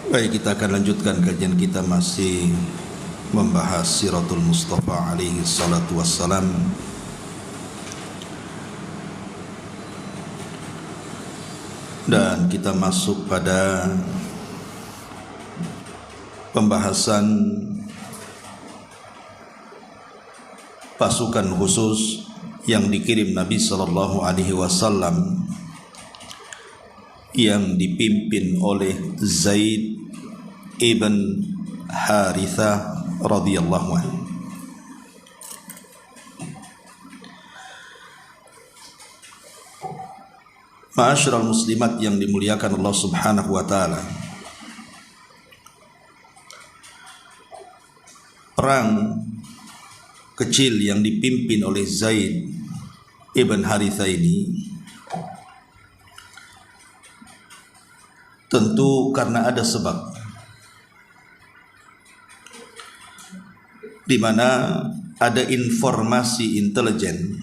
Baik, kita akan lanjutkan kajian kita, masih membahas Siratul Mustafa alaihi salatu wassalam. Dan kita masuk pada pembahasan pasukan khusus yang dikirim Nabi sallallahu alaihi wasallam yang dipimpin oleh Zaid ibn Harithah radhiyallahu anhu. Ma'asyiral muslimat yang dimuliakan Allah Subhanahu wa taala. Perang kecil yang dipimpin oleh Zaid ibn Harithah ini tentu karena ada sebab, di mana ada informasi intelijen,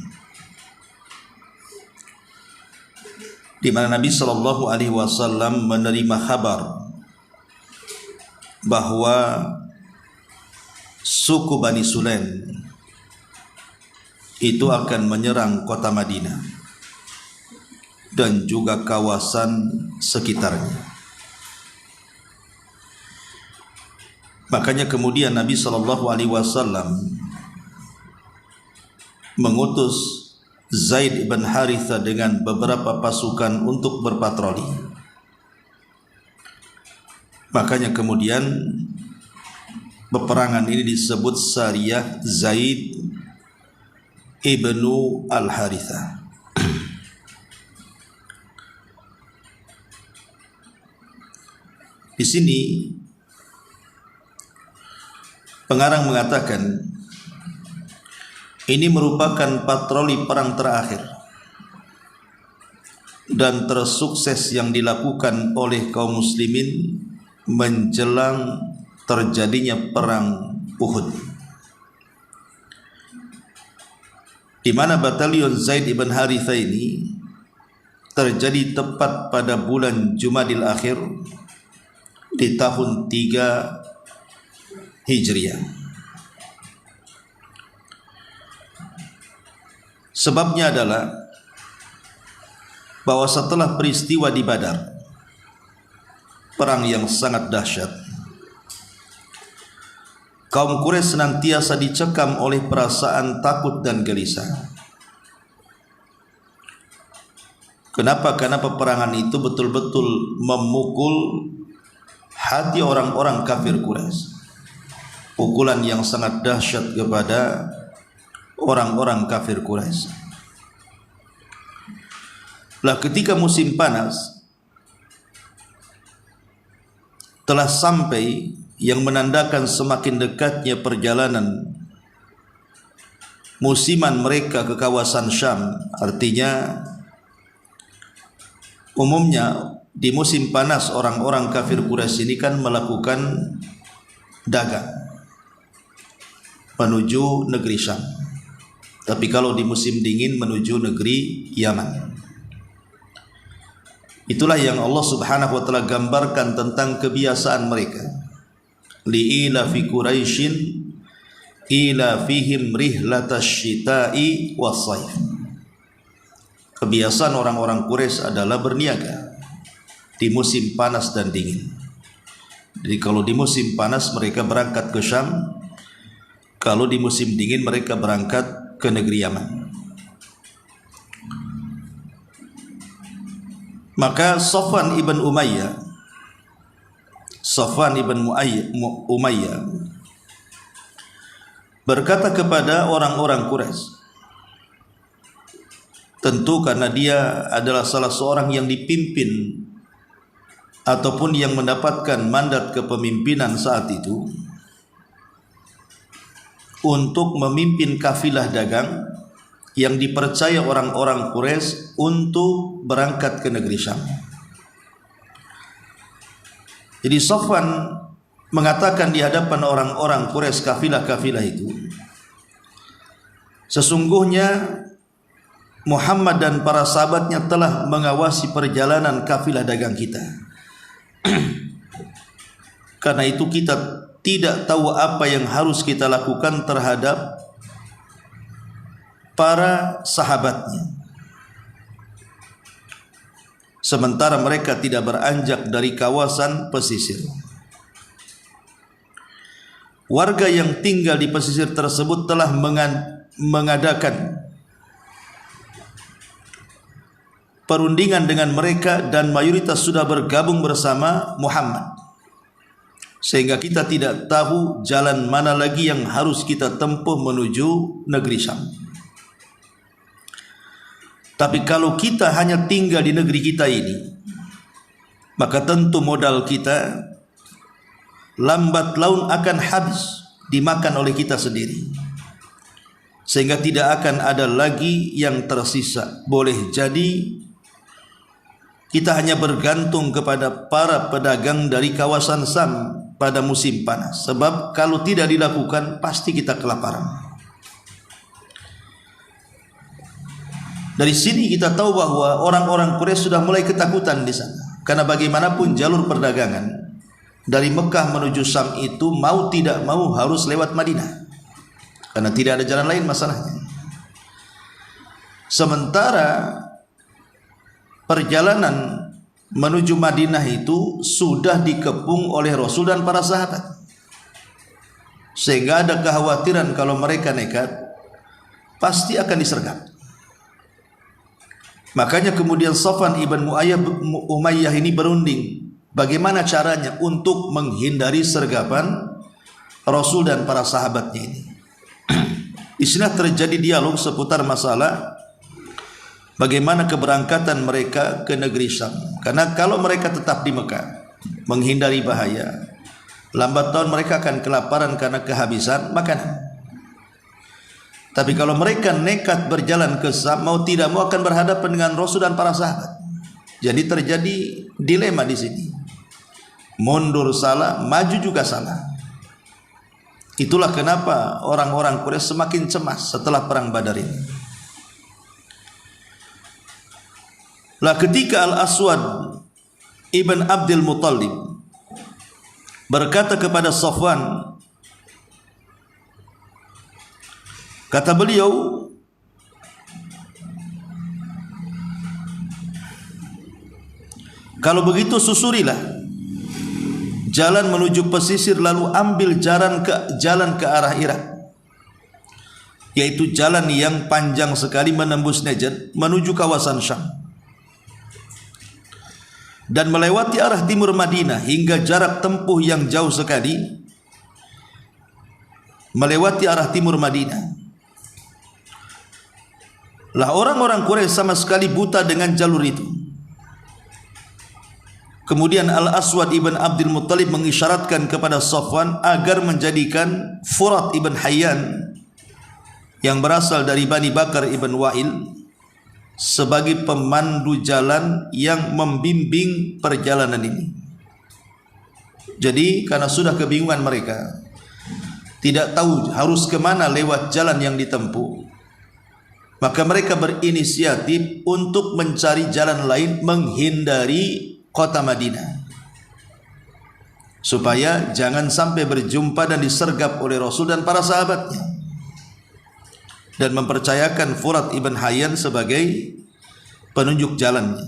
di mana Nabi Shallallahu Alaihi Wasallam menerima kabar bahwa suku Bani Sulaim itu akan menyerang kota Madinah dan juga kawasan sekitarnya. Makanya kemudian Nabi Shallallahu Alaihi Wasallam mengutus Zaid ibn Harithah dengan beberapa pasukan untuk berpatroli. Makanya kemudian peperangan ini disebut Sariyah Zaid ibnu al-Harithah. Di sini pengarang mengatakan ini merupakan patroli perang terakhir dan tersukses yang dilakukan oleh kaum muslimin menjelang terjadinya perang Uhud, di mana batalion Zaid ibn Harithah ini terjadi tepat pada bulan Jumadil Akhir di tahun 3 Hijriah. Sebabnya adalah bahwa setelah peristiwa di Badar, perang yang sangat dahsyat, kaum Quraisy senantiasa dicekam oleh perasaan takut dan gelisah. Kenapa? Karena peperangan itu betul-betul memukul hati orang-orang kafir Quraisy. Pukulan yang sangat dahsyat kepada orang-orang kafir Quraisy. Lah ketika musim panas telah sampai, yang menandakan semakin dekatnya perjalanan musiman mereka ke kawasan Syam. Artinya umumnya di musim panas orang-orang kafir Quraisy ini kan melakukan dagang menuju negeri Syam. Tapi kalau di musim dingin menuju negeri Yaman. Itulah yang Allah Subhanahu wa taala gambarkan tentang kebiasaan mereka. Li'ila fi Quraisyin ila fihim rihlatash syita'i was-saif. Kebiasaan orang-orang Quraisy adalah berniaga di musim panas dan dingin. Jadi kalau di musim panas mereka berangkat ke Syam, kalau di musim dingin mereka berangkat ke negeri Yaman. Maka Safwan ibn Umayyah berkata kepada orang-orang Quraisy, tentu karena dia adalah salah seorang yang dipimpin ataupun yang mendapatkan mandat kepemimpinan saat itu untuk memimpin kafilah dagang yang dipercaya orang-orang Quraisy untuk berangkat ke negeri Syam. Jadi Safwan mengatakan di hadapan orang-orang Quraisy, kafilah-kafilah itu, sesungguhnya Muhammad dan para sahabatnya telah mengawasi perjalanan kafilah dagang kita. Karena itu kita tidak tahu apa yang harus kita lakukan terhadap para sahabatnya, sementara mereka tidak beranjak dari kawasan pesisir. Warga yang tinggal di pesisir tersebut telah mengadakan perundingan dengan mereka dan mayoritas sudah bergabung bersama Muhammad, sehingga kita tidak tahu jalan mana lagi yang harus kita tempuh menuju negeri Syam. Tapi kalau kita hanya tinggal di negeri kita ini, maka tentu modal kita lambat laun akan habis, dimakan oleh kita sendiri, sehingga tidak akan ada lagi yang tersisa. Boleh jadi kita hanya bergantung kepada para pedagang dari kawasan Syam pada musim panas, sebab kalau tidak dilakukan pasti kita kelaparan. Dari sini kita tahu bahwa orang-orang Quraisy sudah mulai ketakutan di sana, karena bagaimanapun jalur perdagangan dari Mekah menuju Syam itu mau tidak mau harus lewat Madinah, karena tidak ada jalan lain masalahnya. Sementara perjalanan menuju Madinah itu sudah dikepung oleh Rasul dan para sahabat, sehingga ada kekhawatiran kalau mereka nekat pasti akan disergap. Makanya kemudian Safwan ibn Umayyah ini berunding bagaimana caranya untuk menghindari sergapan Rasul dan para sahabatnya ini. Di sini terjadi dialog seputar masalah bagaimana keberangkatan mereka ke negeri Syam. Karena kalau mereka tetap di Mekah menghindari bahaya, lambat laun mereka akan kelaparan karena kehabisan makanan. Tapi kalau mereka nekat berjalan ke Syam, mau tidak mau akan berhadapan dengan Rasul dan para sahabat. Jadi terjadi dilema di sini. Mundur salah, maju juga salah. Itulah kenapa orang-orang Quraisy semakin cemas setelah perang Badar ini. Lah ketika Al-Aswad ibn Abdul Muttalib berkata kepada Safwan, kata beliau, kalau begitu susurilah jalan menuju pesisir, lalu ambil jalan ke arah Irak, yaitu jalan yang panjang sekali menembus Najd menuju kawasan Syam dan melewati arah timur Madinah hingga jarak tempuh yang jauh sekali melewati arah timur Madinah. Lah orang-orang Quraisy sama sekali buta dengan jalur itu. Kemudian Al-Aswad ibn Abdul Muttalib mengisyaratkan kepada Safwan agar menjadikan Furat ibn Hayyan yang berasal dari Bani Bakar ibn Wa'il sebagai pemandu jalan yang membimbing perjalanan ini. Jadi karena sudah kebingungan mereka, tidak tahu harus kemana lewat jalan yang ditempuh, maka mereka berinisiatif untuk mencari jalan lain menghindari kota Madinah, supaya jangan sampai berjumpa dan disergap oleh Rasul dan para sahabatnya, dan mempercayakan Furat ibn Hayyan sebagai penunjuk jalannya.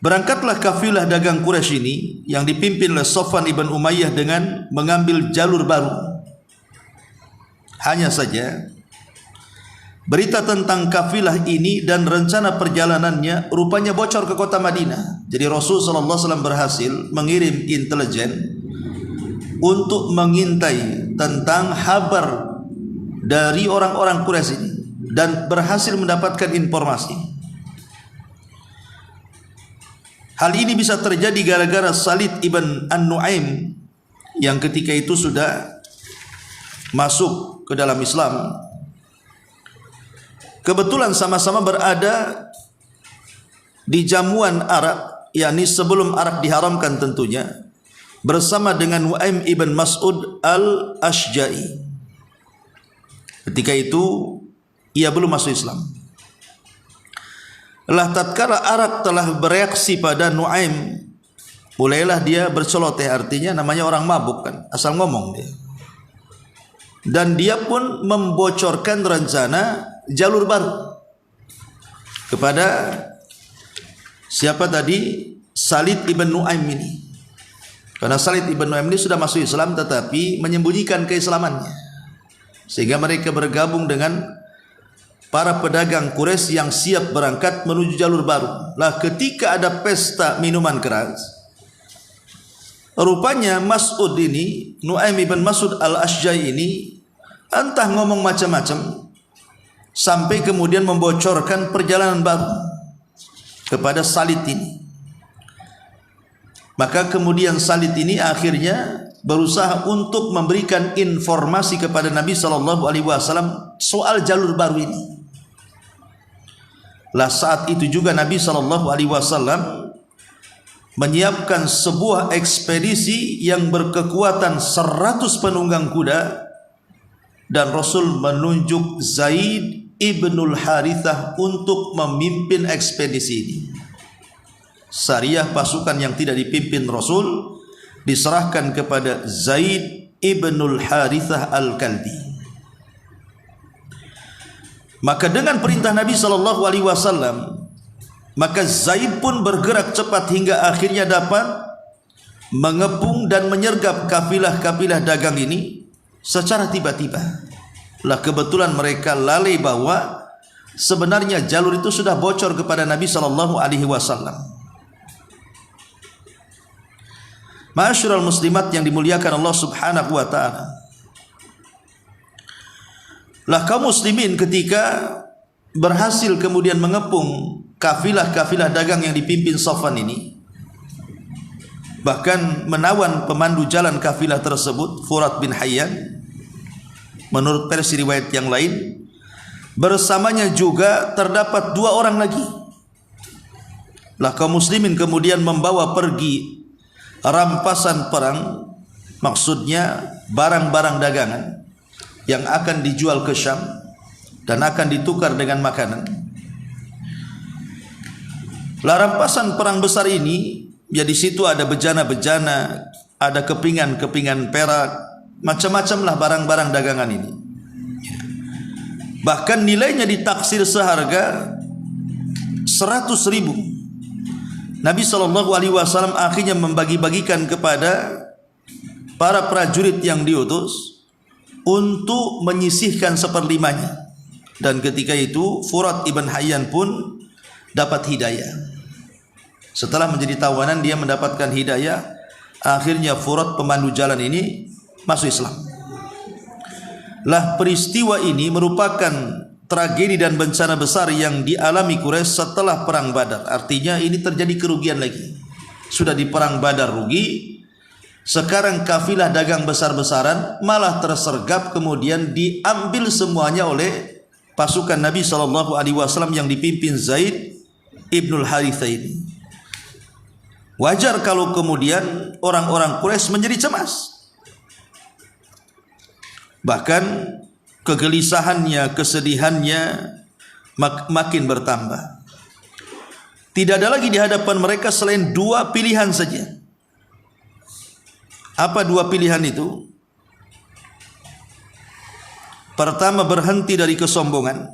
Berangkatlah kafilah dagang Quraisy ini yang dipimpin oleh Safwan ibn Umayyah dengan mengambil jalur baru. Hanya saja berita tentang kafilah ini dan rencana perjalanannya rupanya bocor ke kota Madinah. Jadi Rasul SAW berhasil mengirim intelijen untuk mengintai tentang kabar dari orang-orang Quraisy ini dan berhasil mendapatkan informasi. Hal ini bisa terjadi gara-gara Salid ibn An-Nu'aim yang ketika itu sudah masuk ke dalam Islam. Kebetulan sama-sama berada di jamuan arak, yakni sebelum arak diharamkan tentunya, bersama dengan Nu'aim ibn Mas'ud al-Ashja'i. Ketika itu ia belum masuk Islam. Lah tatkala arak telah bereaksi pada Nu'aim, mulailah dia berceloteh, artinya namanya orang mabuk kan, asal ngomong dia. Dan dia pun membocorkan rencana jalur baru kepada siapa tadi? Salid ibn Nu'aim ini. Karena Salid ibn Nu'aim ini sudah masuk Islam tetapi menyembunyikan keislamannya, sehingga mereka bergabung dengan para pedagang Quraisy yang siap berangkat menuju jalur baru. Lah ketika ada pesta minuman keras, rupanya Mas'ud ini, Nu'aim ibn Mas'ud al-Ashja'i ini entah ngomong macam-macam sampai kemudian membocorkan perjalanan baru kepada Salid ini. Maka kemudian Salid ini akhirnya berusaha untuk memberikan informasi kepada Nabi SAW soal jalur baru ini. Lah saat itu juga Nabi SAW menyiapkan sebuah ekspedisi yang berkekuatan 100 penunggang kuda, dan Rasul menunjuk Zaid ibnul Harithah untuk memimpin ekspedisi ini. Syariah pasukan yang tidak dipimpin Rasul diserahkan kepada Zaid ibnul Harithah al-Kalbi. Maka dengan perintah Nabi SAW, maka Zaid pun bergerak cepat hingga akhirnya dapat mengepung dan menyergap kafilah-kafilah dagang ini secara tiba-tiba. Lah kebetulan mereka lalai bahwa sebenarnya jalur itu sudah bocor kepada Nabi SAW. Ma'asyiral muslimat yang dimuliakan Allah Subhanahu wa taala. Lah kaum muslimin ketika berhasil kemudian mengepung kafilah-kafilah dagang yang dipimpin Safwan ini, bahkan menawan pemandu jalan kafilah tersebut, Furat bin Hayyan, menurut versi riwayat yang lain, bersamanya juga terdapat 2 orang lagi. Lah kaum muslimin kemudian membawa pergi rampasan perang, maksudnya barang-barang dagangan yang akan dijual ke Syam dan akan ditukar dengan makanan. Lah rampasan perang besar ini, ya di situ ada bejana-bejana, ada kepingan-kepingan perak, macam-macam lah barang-barang dagangan ini. Bahkan nilainya ditaksir seharga 100.000. Nabi SAW akhirnya membagi-bagikan kepada para prajurit yang diutus untuk menyisihkan 1/5-nya. Dan ketika itu Furat ibn Hayyan pun dapat hidayah. Setelah menjadi tawanan dia mendapatkan hidayah. Akhirnya Furat pemandu jalan ini masuk Islam. Lah peristiwa ini merupakan tragedi dan bencana besar yang dialami Quraisy setelah perang Badar. Artinya ini terjadi kerugian lagi. Sudah di perang Badar rugi, sekarang kafilah dagang besar-besaran malah tersergap, kemudian diambil semuanya oleh pasukan Nabi SAW yang dipimpin Zaid ibnul Harithah ini. Wajar kalau kemudian orang-orang Quraisy menjadi cemas. Bahkan kegelisahannya, kesedihannya makin bertambah. Tidak ada lagi di hadapan mereka selain 2 pilihan saja. Apa 2 pilihan itu? Pertama, berhenti dari kesombongan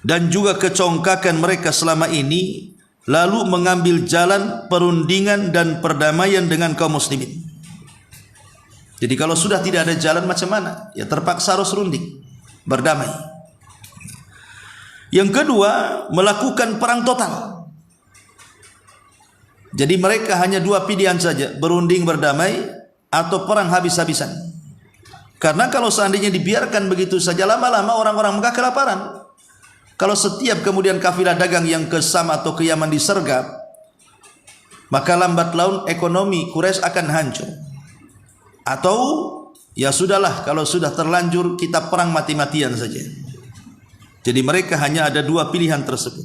dan juga kecongkakan mereka selama ini, lalu mengambil jalan perundingan dan perdamaian dengan kaum muslimin. Jadi kalau sudah tidak ada jalan macam mana? Ya terpaksa harus runding, berdamai. Yang kedua, melakukan perang total. Jadi mereka hanya 2 pilihan saja, berunding berdamai atau perang habis-habisan. Karena kalau seandainya dibiarkan begitu saja, lama-lama orang-orang Mekah kelaparan. Kalau setiap kemudian kafilah dagang yang ke Sam atau ke Yaman disergap, maka lambat laun ekonomi Quraisy akan hancur. Atau ya sudahlah, kalau sudah terlanjur kita perang mati-matian saja. Jadi mereka hanya ada 2 pilihan tersebut.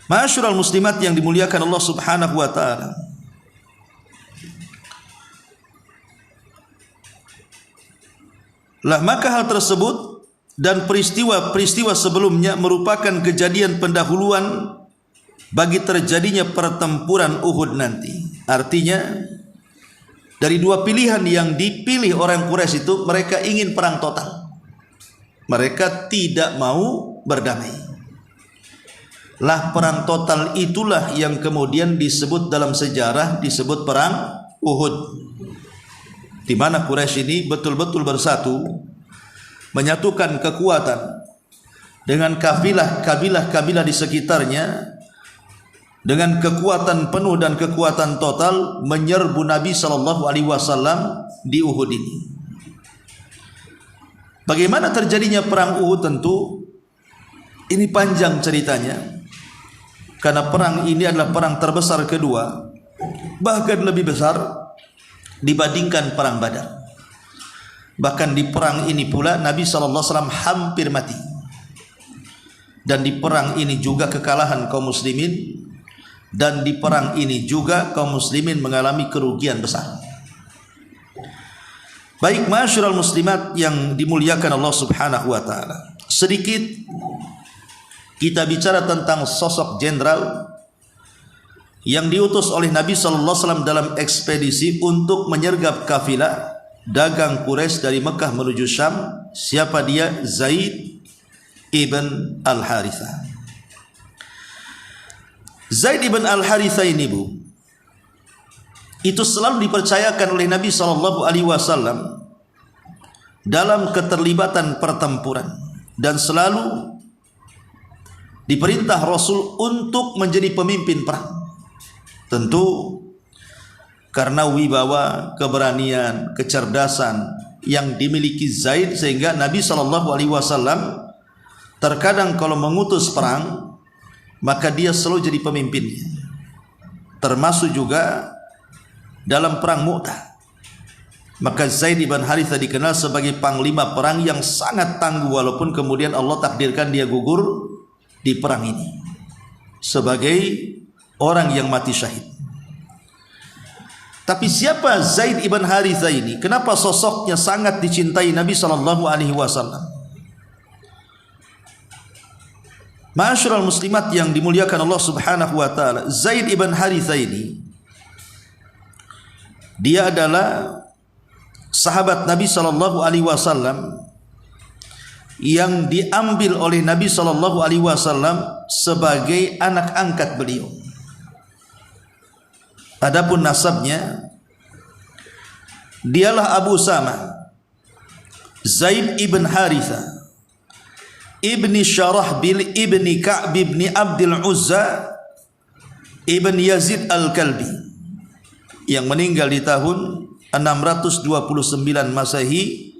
Ma'asyiral muslimat yang dimuliakan Allah Subhanahu wa taala. Lah maka hal tersebut dan peristiwa-peristiwa sebelumnya merupakan kejadian pendahuluan bagi terjadinya pertempuran Uhud nanti. Artinya dari dua pilihan yang dipilih orang Quraisy itu, mereka ingin perang total. Mereka tidak mau berdamai. Lah perang total itulah yang kemudian disebut dalam sejarah disebut perang Uhud, di mana Quraisy ini betul-betul bersatu, menyatukan kekuatan dengan kabilah-kabilah di sekitarnya, dengan kekuatan penuh dan kekuatan total menyerbu Nabi SAW di Uhud ini. Bagaimana terjadinya perang Uhud? Tentu ini panjang ceritanya, karena perang ini adalah perang terbesar kedua, bahkan lebih besar dibandingkan perang Badar. Bahkan di perang ini pula Nabi SAW hampir mati, dan di perang ini juga kekalahan kaum muslimin, dan di perang ini juga kaum muslimin mengalami kerugian besar. Baik ma'asyiral muslimat yang dimuliakan Allah Subhanahu wa taala, sedikit kita bicara tentang sosok jenderal yang diutus oleh Nabi sallallahu alaihi wasallam dalam ekspedisi untuk menyergap kafilah dagang Quraisy dari Mekah menuju Syam. Siapa dia? Zaid ibn Al-Harithah. Zaid ibn Al-Harithah ini, Bu, itu selalu dipercayakan oleh Nabi SAW dalam keterlibatan pertempuran, dan selalu diperintah Rasul untuk menjadi pemimpin perang. Tentu karena wibawa, keberanian, kecerdasan yang dimiliki Zaid, sehingga Nabi SAW terkadang kalau mengutus perang maka dia selalu jadi pemimpinnya. Termasuk juga dalam perang Mu'tah, maka Zaid ibn Harithah dikenal sebagai panglima perang yang sangat tangguh, walaupun kemudian Allah takdirkan dia gugur di perang ini sebagai orang yang mati syahid. Tapi siapa Zaid ibn Harithah ini? Kenapa sosoknya sangat dicintai Nabi SAW? Ma'asyiral muslimat yang dimuliakan Allah Subhanahu wa taala, Zaid ibn Harithah ini dia adalah sahabat Nabi SAW yang diambil oleh Nabi SAW sebagai anak angkat beliau. Adapun nasabnya, dialah Abu Sama Zaid ibn Harithah ibni Syarahbil ibni Ka'b ibni Abdul Uzza ibn Yazid Al-Kalbi, yang meninggal di tahun 629 Masehi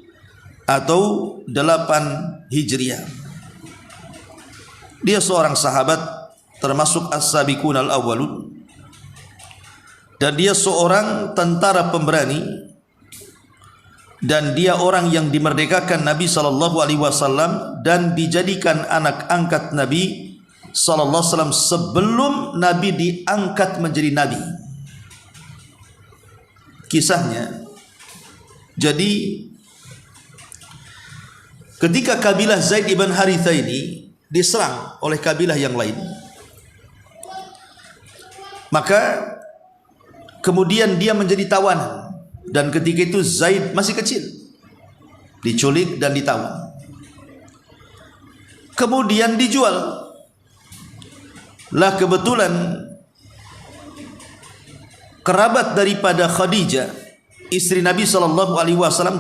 atau 8 Hijriah. Dia seorang sahabat termasuk as-sabiqun al-awwalun, dan dia seorang tentara pemberani, dan dia orang yang dimerdekakan Nabi SAW dan dijadikan anak angkat Nabi SAW sebelum Nabi diangkat menjadi Nabi. Kisahnya, jadi ketika kabilah Zaid ibn Harithah ini diserang oleh kabilah yang lain, maka kemudian dia menjadi tawanan. Dan ketika itu Zaid masih kecil, diculik dan ditawan. Kemudian dijual. Lah kebetulan kerabat daripada Khadijah, istri Nabi SAW,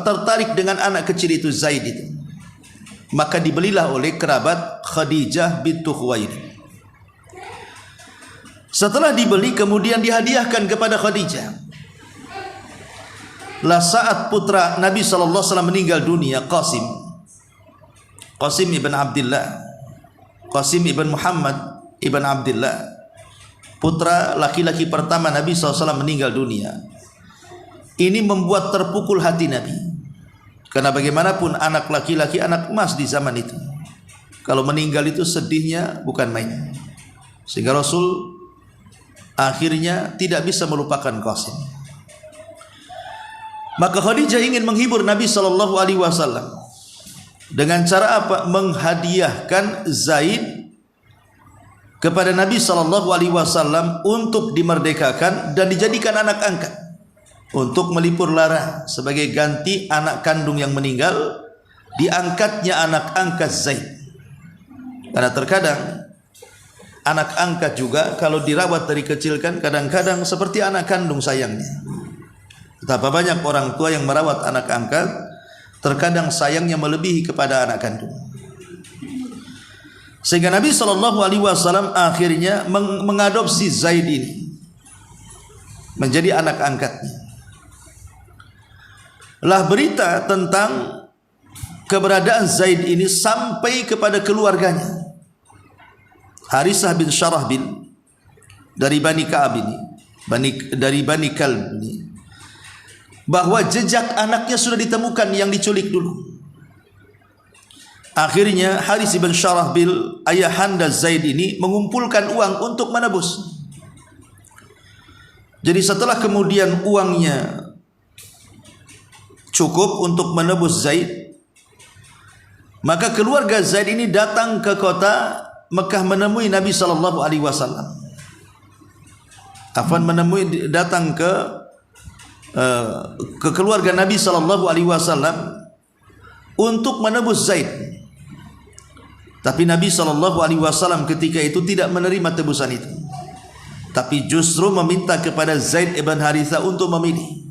tertarik dengan anak kecil itu, Zaid itu. Maka dibelilah oleh kerabat Khadijah bintu Khuwailid. Setelah dibeli, kemudian dihadiahkan kepada Khadijah. Lah saat putra Nabi SAW meninggal dunia, Qasim ibn Abdullah, Qasim ibn Muhammad ibn Abdullah, putra laki-laki pertama Nabi SAW meninggal dunia. Ini membuat terpukul hati Nabi, karena bagaimanapun anak laki-laki anak emas di zaman itu, kalau meninggal itu sedihnya bukan main. Sehingga Rasul akhirnya tidak bisa melupakan Qasim. Maka Khadijah ingin menghibur Nabi SAW dengan cara apa? Menghadiahkan Zaid kepada Nabi SAW untuk dimerdekakan dan dijadikan anak angkat untuk melipur lara sebagai ganti anak kandung yang meninggal. Diangkatnya anak angkat Zaid, karena terkadang anak angkat juga kalau dirawat dari kecil kan kadang-kadang seperti anak kandung sayangnya. Betapa banyak orang tua yang merawat anak angkat, terkadang sayangnya melebihi kepada anak kandung. Sehingga Nabi SAW akhirnya mengadopsi Zaid ini menjadi anak angkatnya. Lah berita tentang keberadaan Zaid ini sampai kepada keluarganya. Harisah bin Syarahbil dari Bani Ka'ab ini, dari Bani Kalb ini, bahwa jejak anaknya sudah ditemukan yang diculik dulu. Akhirnya Haris bin Syarahbil, ayahanda Zaid ini, mengumpulkan uang untuk menebus. Jadi setelah kemudian uangnya cukup untuk menebus Zaid, maka keluarga Zaid ini datang ke kota Mekah menemui Nabi SAW. Datang ke keluarga Nabi SAW untuk menebus Zaid. Tapi Nabi SAW ketika itu tidak menerima tebusan itu, tapi justru meminta kepada Zaid ibn Harithah untuk memilih,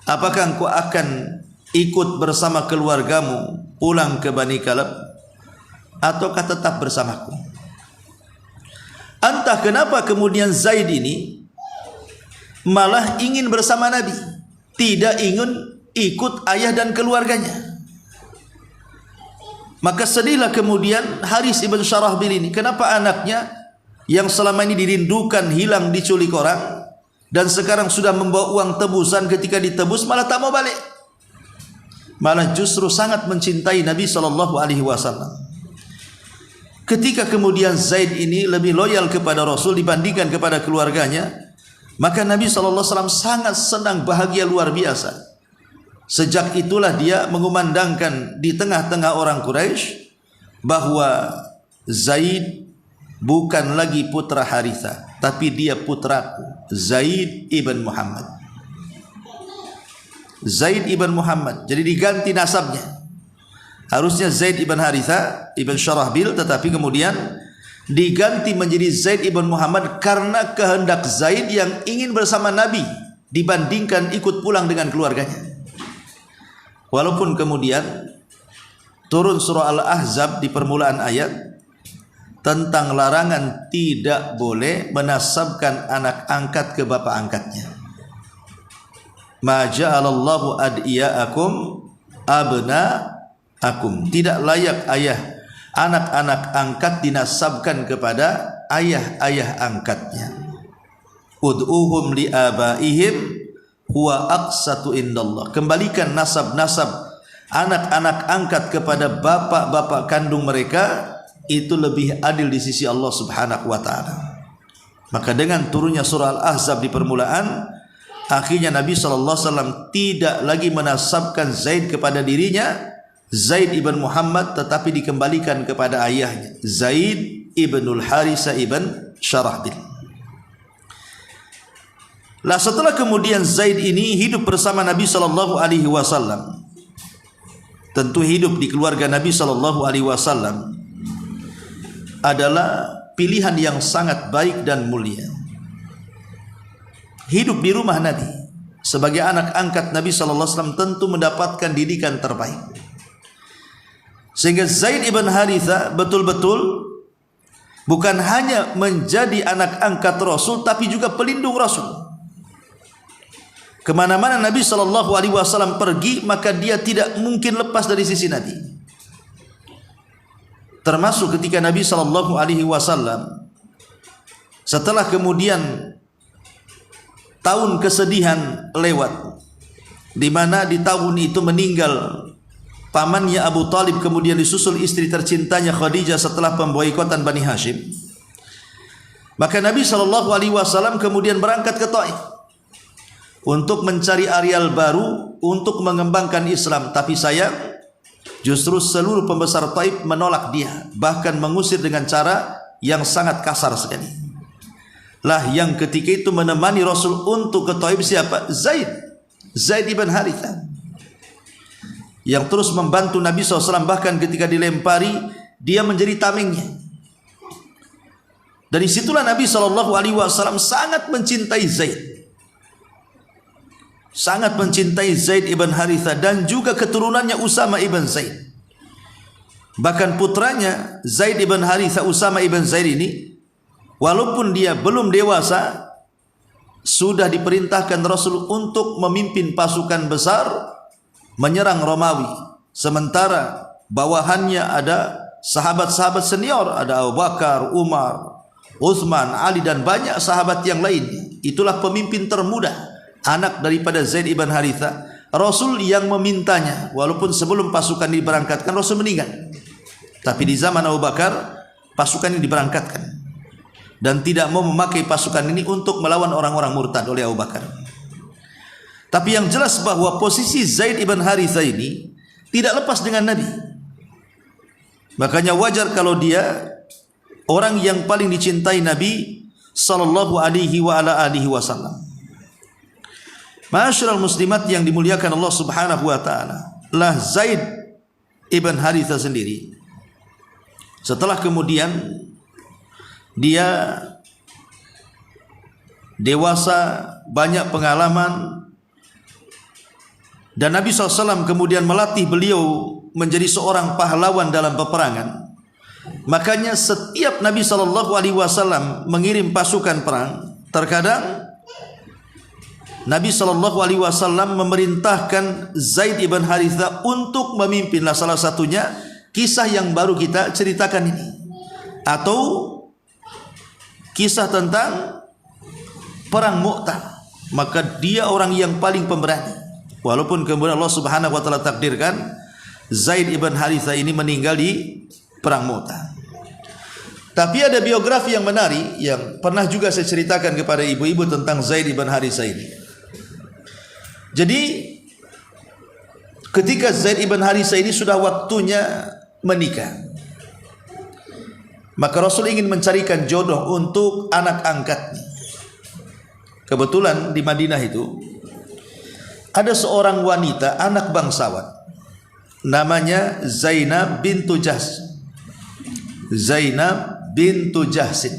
apakah engkau akan ikut bersama keluargamu pulang ke Bani Kalab ataukah tetap bersamaku? Entah kenapa kemudian Zaid ini malah ingin bersama Nabi, tidak ingin ikut ayah dan keluarganya. Maka sedihlah kemudian Haris ibn Syarahbil ini, kenapa anaknya yang selama ini dirindukan hilang diculik orang, dan sekarang sudah membawa uang tebusan, ketika ditebus malah tak mau balik, malah justru sangat mencintai Nabi SAW. Ketika kemudian Zaid ini lebih loyal kepada Rasul dibandingkan kepada keluarganya, maka Nabi SAW sangat senang, bahagia luar biasa. Sejak itulah dia mengumandangkan di tengah-tengah orang Quraisy bahwa Zaid bukan lagi putra Harithah, tapi dia putraku, Zaid ibn Muhammad. Zaid ibn Muhammad, jadi diganti nasabnya. Harusnya Zaid ibn Harithah ibn Syarahbil, tetapi kemudian diganti menjadi Zaid ibn Muhammad karena kehendak Zaid yang ingin bersama Nabi dibandingkan ikut pulang dengan keluarganya. Walaupun kemudian turun surah Al-Ahzab di permulaan ayat tentang larangan tidak boleh menasabkan anak angkat ke bapak angkatnya. Ma ja'alallahu ad'iyaakum abna'akum. Tidak layak ayah anak-anak angkat dinasabkan kepada ayah-ayah angkatnya. Ud'uhum li abaihim huwa aqsatu indallah. Kembalikan nasab-nasab anak-anak angkat kepada bapak-bapak kandung mereka, itu lebih adil di sisi Allah Subhanahu wa taala. Maka dengan turunnya surah Al-Ahzab di permulaan, akhirnya Nabi SAW tidak lagi menasabkan Zaid kepada dirinya, Zaid ibn Muhammad, tetapi dikembalikan kepada ayahnya, Zaid ibnul Harisah ibn Syarahbil. Lah setelah kemudian Zaid ini hidup bersama Nabi SAW, tentu hidup di keluarga Nabi SAW adalah pilihan yang sangat baik dan mulia. Hidup di rumah Nabi sebagai anak angkat Nabi SAW tentu mendapatkan didikan terbaik. Sehingga Zaid ibn Harithah betul-betul bukan hanya menjadi anak angkat Rasul, tapi juga pelindung Rasul. Kemana-mana Nabi SAW pergi, maka dia tidak mungkin lepas dari sisi Nabi. Termasuk ketika Nabi SAW setelah kemudian tahun kesedihan lewat, di mana di tahun itu meninggal pamannya Abu Talib, kemudian disusul istri tercintanya Khadijah setelah pemboikotan Bani Hashim, maka Nabi SAW kemudian berangkat ke Taif untuk mencari areal baru untuk mengembangkan Islam. Tapi sayang, justru seluruh pembesar Taif menolak dia, bahkan mengusir dengan cara yang sangat kasar sekali. Lah yang ketika itu menemani Rasul untuk ke Taif siapa? Zaid ibn Harithah, yang terus membantu Nabi SAW, bahkan ketika dilempari dia menjadi tamengnya. Dari situlah Nabi SAW sangat mencintai Zaid, sangat mencintai Zaid ibn Harithah dan juga keturunannya Usama ibn Zaid. Bahkan putranya Zaid ibn Harithah, Usama ibn Zaid ini, walaupun dia belum dewasa, sudah diperintahkan Rasul untuk memimpin pasukan besar menyerang Romawi. Sementara bawahannya ada sahabat-sahabat senior, ada Abu Bakar, Umar, Uthman, Ali dan banyak sahabat yang lain. Itulah pemimpin termuda, anak daripada Zaid ibn Harithah. Rasul yang memintanya, walaupun sebelum pasukan diberangkatkan Rasul meninggal. Tapi di zaman Abu Bakar pasukan ini diberangkatkan dan tidak mau memakai pasukan ini untuk melawan orang-orang murtad oleh Abu Bakar. Tapi yang jelas bahwa posisi Zaid ibn Harithah ini tidak lepas dengan Nabi. Makanya wajar kalau dia orang yang paling dicintai Nabi sallallahu alaihi wa ala alihi wasallam. Ma'asyiral muslimat yang dimuliakan Allah Subhanahu wa taala, lah Zaid ibn Harithah sendiri setelah kemudian dia dewasa, banyak pengalaman, dan Nabi SAW kemudian melatih beliau menjadi seorang pahlawan dalam peperangan. Makanya setiap Nabi SAW mengirim pasukan perang, terkadang Nabi SAW memerintahkan Zaid ibn Harithah untuk memimpinlah. Salah satunya kisah yang baru kita ceritakan ini, atau kisah tentang perang Mu'tah. Maka dia orang yang paling pemberani, walaupun kemudian Allah Subhanahu wa taala takdirkan Zaid ibn Harithah ini meninggal di perang Mu'tah. Tapi ada biografi yang menarik yang pernah juga saya ceritakan kepada ibu-ibu tentang Zaid ibn Harithah ini. Jadi ketika Zaid ibn Harithah ini sudah waktunya menikah, maka Rasul ingin mencarikan jodoh untuk anak angkatnya. Kebetulan di Madinah itu ada seorang wanita, anak bangsawan, namanya Zainab bintu Jahsh. Zainab bintu Jahsin.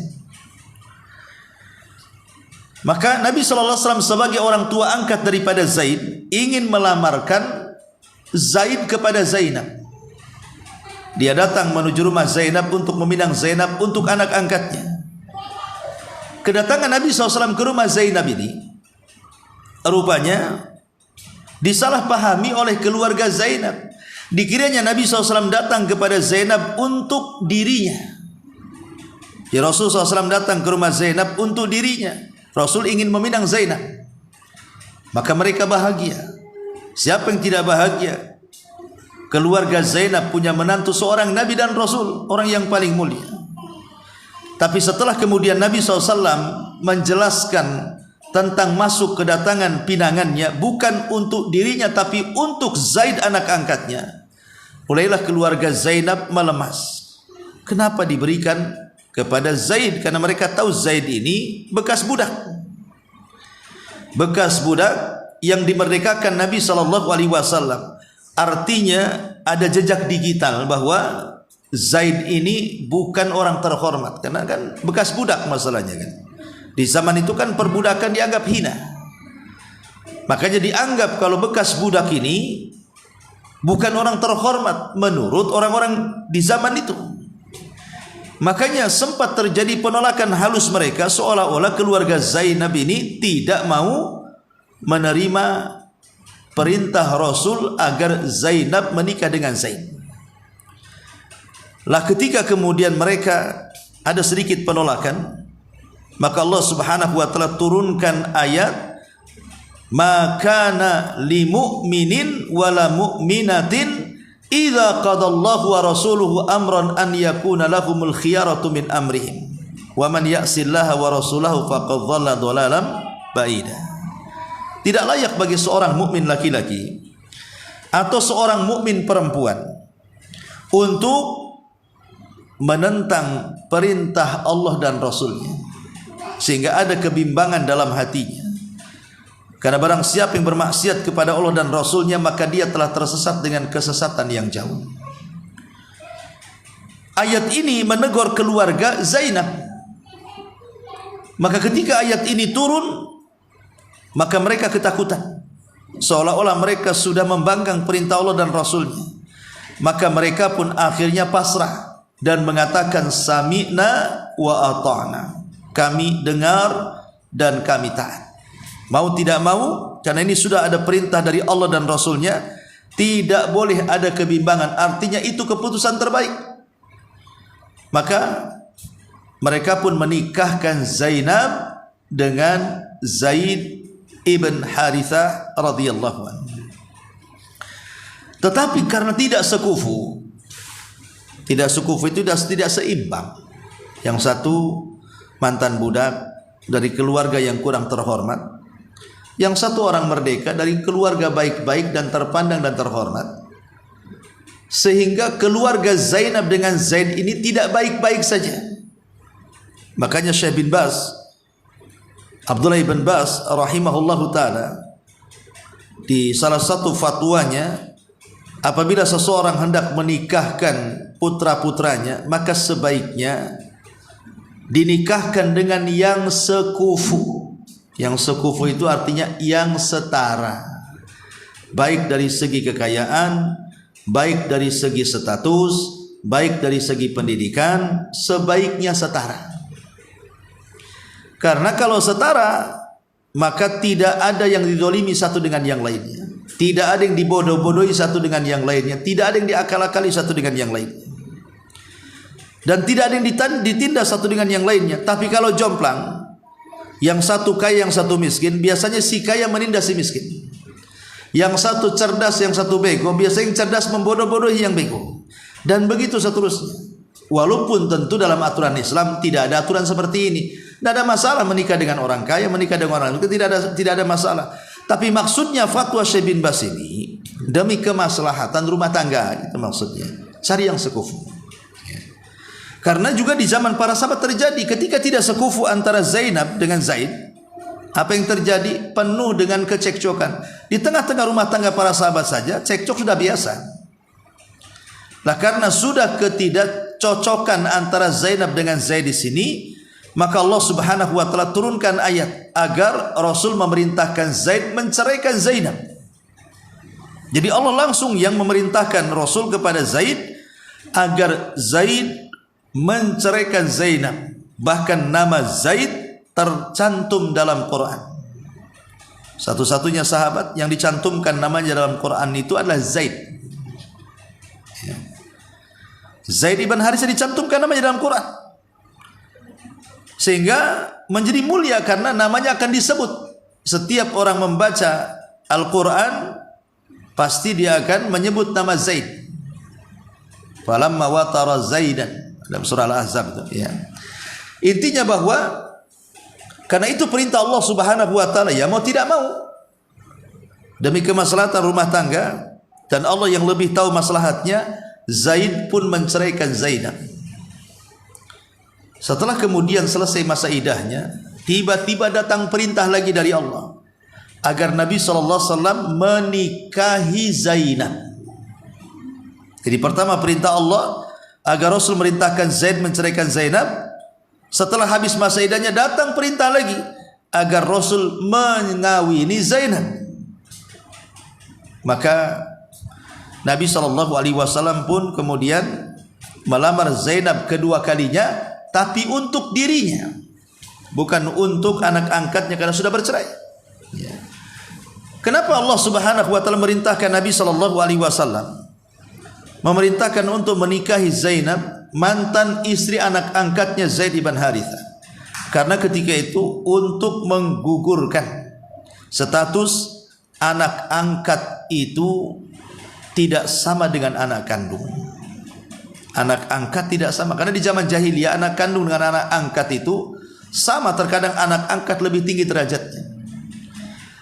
Maka Nabi SAW sebagai orang tua angkat daripada Zaid ingin melamarkan Zaid kepada Zainab. Dia datang menuju rumah Zainab untuk meminang Zainab untuk anak angkatnya. Kedatangan Nabi SAW ke rumah Zainab ini rupanya disalahpahami oleh keluarga Zainab. Dikiranya Nabi SAW datang kepada Zainab untuk dirinya. Ya, Rasul SAW datang ke rumah Zainab untuk dirinya. Rasul ingin meminang Zainab. Maka mereka bahagia. Siapa yang tidak bahagia? Keluarga Zainab punya menantu seorang Nabi dan Rasul, orang yang paling mulia. Tapi setelah kemudian Nabi SAW menjelaskan tentang masuk kedatangan pinangannya bukan untuk dirinya tapi untuk Zaid anak angkatnya, mulailah keluarga Zainab melemas. Kenapa diberikan kepada Zaid? Karena mereka tahu Zaid ini bekas budak. Bekas budak yang dimerdekakan Nabi SAW. Artinya ada jejak digital bahwa Zaid ini bukan orang terhormat, karena kan bekas budak masalahnya kan. Di zaman itu kan perbudakan dianggap hina. Makanya dianggap kalau bekas budak ini bukan orang terhormat menurut orang-orang di zaman itu. Makanya sempat terjadi penolakan halus mereka, seolah-olah keluarga Zainab ini tidak mau menerima perintah Rasul agar Zainab menikah dengan Zaid. Lah ketika kemudian mereka ada sedikit penolakan, maka Allah Subhanahu wa taala turunkan ayat, "Maka li mu'minin wala mu'minatin idza qadallahu wa rasuluhu amran an yakuna lahumul khiyaratu min amrihim wa man ya'sillaha wa rasulahu faqad dhalla dhalalan ba'ida." Tidak layak bagi seorang mukmin laki-laki atau seorang mukmin perempuan untuk menentang perintah Allah dan Rasulnya, sehingga ada kebimbangan dalam hatinya. Karena barang siapa yang bermaksiat kepada Allah dan Rasulnya, maka dia telah tersesat dengan kesesatan yang jauh. Ayat ini menegur keluarga Zainab. Maka ketika ayat ini turun, maka mereka ketakutan, seolah-olah mereka sudah membangkang perintah Allah dan Rasulnya. Maka mereka pun akhirnya pasrah dan mengatakan sami'na wa ata'na, kami dengar dan kami taat. Mau tidak mau, karena ini sudah ada perintah dari Allah dan Rasulnya, tidak boleh ada kebimbangan. Artinya itu keputusan terbaik. Maka mereka pun menikahkan Zainab dengan Zaid ibn Harithah radhiyallahu anhu. Tetapi karena tidak sekufu itu tidak seimbang. Yang satu mantan budak dari keluarga yang kurang terhormat, yang satu orang merdeka dari keluarga baik-baik dan terpandang dan terhormat, sehingga keluarga Zainab dengan Zaid ini tidak baik-baik saja. Makanya Syekh bin Baz, Abdullah bin Baz rahimahullahu ta'ala, di salah satu fatwanya, apabila seseorang hendak menikahkan putra-putranya, maka sebaiknya dinikahkan dengan yang sekufu. Yang sekufu itu artinya yang setara, baik dari segi kekayaan, baik dari segi status, baik dari segi pendidikan, sebaiknya setara. Karena kalau setara, maka tidak ada yang dizalimi satu dengan yang lainnya, tidak ada yang dibodoh-bodohi satu dengan yang lainnya, tidak ada yang diakal-akali satu dengan yang lainnya, dan tidak ada yang ditindas satu dengan yang lainnya. Tapi kalau jomplang, yang satu kaya yang satu miskin, biasanya si kaya menindas si miskin. Yang satu cerdas yang satu bego, biasanya yang cerdas membodoh-bodohi yang bego, dan begitu seterusnya. Walaupun tentu dalam aturan Islam tidak ada aturan seperti ini. Tidak ada masalah menikah dengan orang kaya, menikah dengan orang miskin, tidak ada masalah. Tapi maksudnya fatwa Syekh bin Baz ini demi kemaslahatan rumah tangga, itu maksudnya. Cari yang sekufu. Karena juga di zaman para sahabat terjadi ketika tidak sekufu antara Zainab dengan Zaid, apa yang terjadi? Penuh dengan kecekcokan. Di tengah-tengah rumah tangga para sahabat saja cekcok sudah biasa. Lah karena sudah ketidakcocokan antara Zainab dengan Zaid di sini, maka Allah Subhanahu wa taala turunkan ayat agar Rasul memerintahkan Zaid menceraikan Zainab. Jadi Allah langsung yang memerintahkan Rasul kepada Zaid agar Zaid menceraikan Zainab. Bahkan nama Zaid tercantum dalam Quran. Satu-satunya sahabat yang dicantumkan namanya dalam Quran itu adalah Zaid. Zaid ibn Harithah dicantumkan namanya dalam Quran, sehingga menjadi mulia karena namanya akan disebut. Setiap orang membaca Al-Quran pasti dia akan menyebut nama Zaid. Falamma watara Zaidan, dalam surah Al-Ahzab itu, ya. Intinya bahwa karena itu perintah Allah Subhanahu wa taala, ya mau tidak mau, demi kemaslahatan rumah tangga dan Allah yang lebih tahu maslahatnya, Zaid pun menceraikan Zainab. Setelah kemudian selesai masa idahnya, tiba-tiba datang perintah lagi dari Allah agar Nabi SAW menikahi Zainab. Jadi pertama perintah Allah agar Rasul merintahkan Zaid menceraikan Zainab. Setelah habis masa idahnya datang perintah lagi agar Rasul mengawini Zainab. Maka Nabi SAW pun kemudian melamar Zainab kedua kalinya, tapi untuk dirinya, bukan untuk anak angkatnya karena sudah bercerai. Ya. Kenapa Allah Subhanahu wa taala merintahkan Nabi SAW memerintahkan untuk menikahi Zainab, mantan istri anak angkatnya Zaid ibn Harithah? Karena ketika itu untuk menggugurkan status anak angkat itu tidak sama dengan anak kandung. Anak angkat tidak sama, karena di zaman jahiliyah anak kandung dengan anak angkat itu sama, terkadang anak angkat lebih tinggi derajatnya.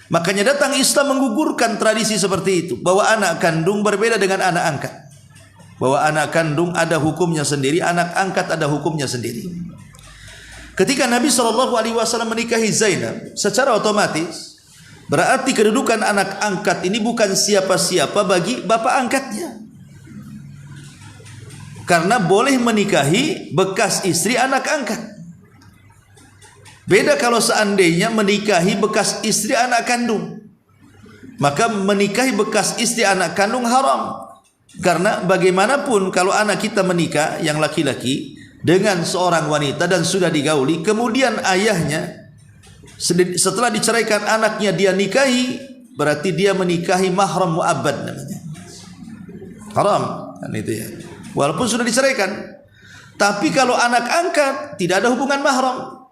Makanya datang Islam menggugurkan tradisi seperti itu, bahwa anak kandung berbeda dengan anak angkat. bahwa anak kandung ada hukumnya sendiri, anak angkat ada hukumnya sendiri. Ketika Nabi SAW menikahi Zainab, secara otomatis berarti kedudukan anak angkat ini bukan siapa-siapa bagi bapak angkatnya, karena boleh menikahi bekas istri anak angkat. Beda kalau seandainya menikahi bekas istri anak kandung, maka menikahi bekas istri anak kandung haram. Karena bagaimanapun kalau anak kita menikah yang laki-laki dengan seorang wanita dan sudah digauli, kemudian ayahnya setelah diceraikan anaknya dia nikahi, berarti dia menikahi mahram mu'abbad namanya. Haram kan itu ya. Walaupun sudah diceraikan. Tapi kalau anak angkat tidak ada hubungan mahram.